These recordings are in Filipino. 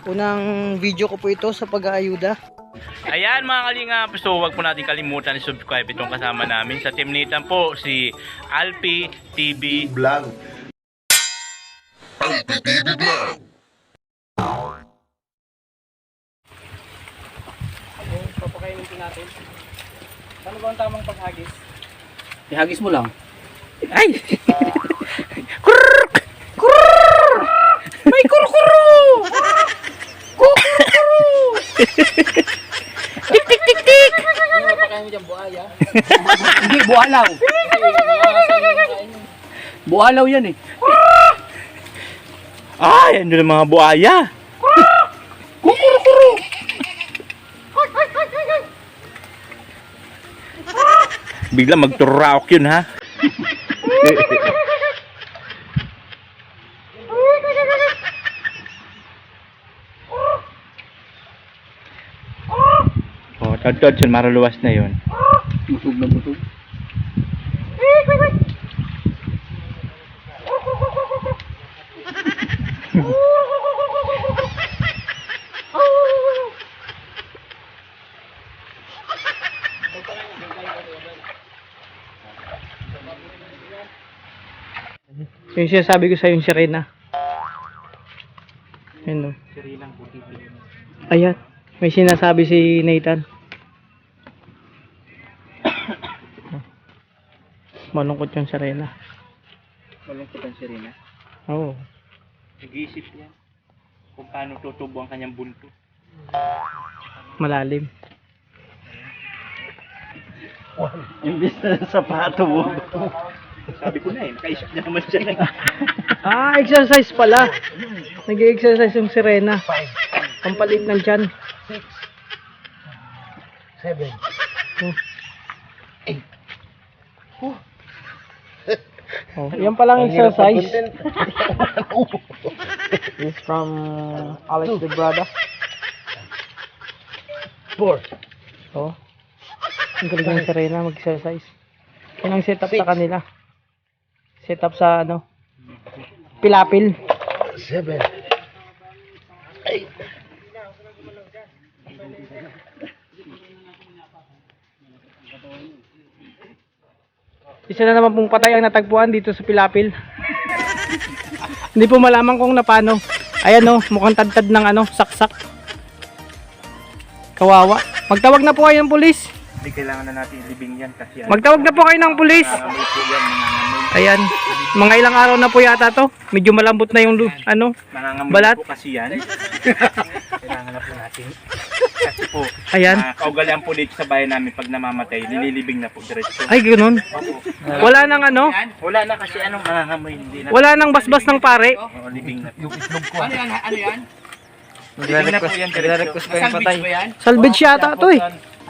Unang video ko po ito sa pag-aayuda. Ayan mga kalingap, so huwag po natin kalimutan i-subscribe itong kasama namin sa Team Nathan po, si Alpi TV Vlog. Papakainin po natin. Ano ba ang tamang paghagis? Ihagis mo lang. Ay! Kurr! Kurr! May kurkuru! Kurkuru! Tik tik tik tik! Ano papakain mo dyan, buhaya? Hindi, bualaw. Bualaw yan eh. Ay, ano ng mga buhaya? Bigla magturaok yun ha. Oh, tod-tod sun maruluwas na yun. Busog na busog. Yung sinasabi ko sa yung sirena. Ayan o. Ayan. May sinasabi si Nathan. Malungkot yung sirena. Malungkot ang sirena. Oo. Nag-iisip yan kung paano tutubo ang kanyang bunto. Malalim. Imbis na sapato mo. Sabi ko na nakaisip na naman siya. Ah, exercise pala. Nag-exercise yung sirena. Pampalit ng tiyan. 7. Oh, yan palang exercise. This from Alex de Brada. 4. Oh. Ang galing ng sirena mag-exercise. Yan ang setup sa kanila. Setup sa ano? Pilapil. 7. 8. Isa na naman pong patay ang natagpuan dito sa Pilapil. Hindi po malaman kung napano. Ayan o, mukhang tad-tad ng ano, saksak. Kawawa. Magtawag na po kayo ng pulis. Hindi kailangan na natin ilibing yan kasi Magtawag na po kayo ng pulis. nangangamoy po yan, nangangamoy. Ayan. Mga ilang araw na po yata to. Medyo malambot na yung ano. Nangangamoy Balat. po kasi yan. Kailangan na po natin. Kasi po, Ayan. kaugalian po dito sa bayan namin pag namamatay, nililibing na po diretso. Ay, ganun. Wala nang ano. Wala na kasi anong nangangamoy, hindi na. Wala nang basbas ng pare. Oo, libing na po. Yung itlog ko. Ano yan? Ano yan? Libing na po yan diretso. Salvage ba yan? Salvage yata to eh.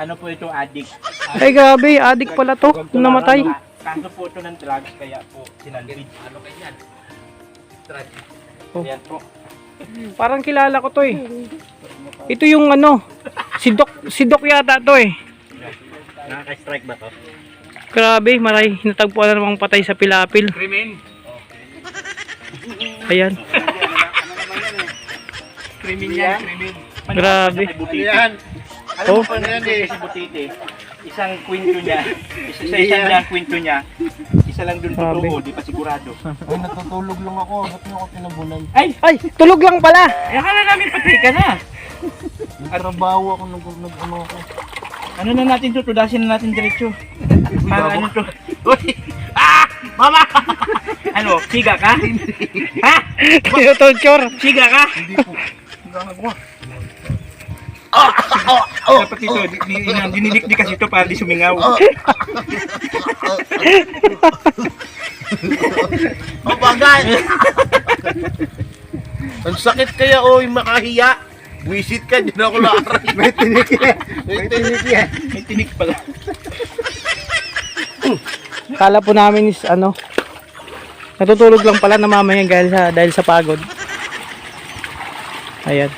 Ano po ito, addict. Ay, grabe. Adik pala to. Namatay. Kaso po ito ng drugs, kaya po sinalvage. Ano ganyan? Oh. Ayan po. Parang kilala ko to eh. Ito yung ano. Si Doc yata to eh. Nakaka-strike ba to? Grabe, maray. Natagpuan na namang patay sa Pilapil. Krimen. Ayan. Krimen yan. Krimen. Grabe. Yan. Alam Oh. mo pa yan si Butite, isang kwento niya, isang lang kwento niya, isa lang dun Grabe. totoo, di pa sigurado. Ay, natutulog lang ako. Ba't niyo ako tinabunan? Ay, tulog lang pala. Akala namin patay ka na. Nagtrabaho ako ano ako. Ano na natin to, tudasin na natin diretso. Para ano to? Uy! Ah! Mama! Ano, siga ka? Ha? Torture. Siga ka? Hindi po. Gagawa. Dapat ito, dinilikdi kasi ito para di sumingaw. Oh, bagay! Ang sakit kaya, oy, makahiya. Buisit ka, di na ako lakaran. May tinik yan. May tinik yan. May tinik pala. Kala po namin is ano. Natutulog lang pala namamayan dahil sa pagod. Ayan.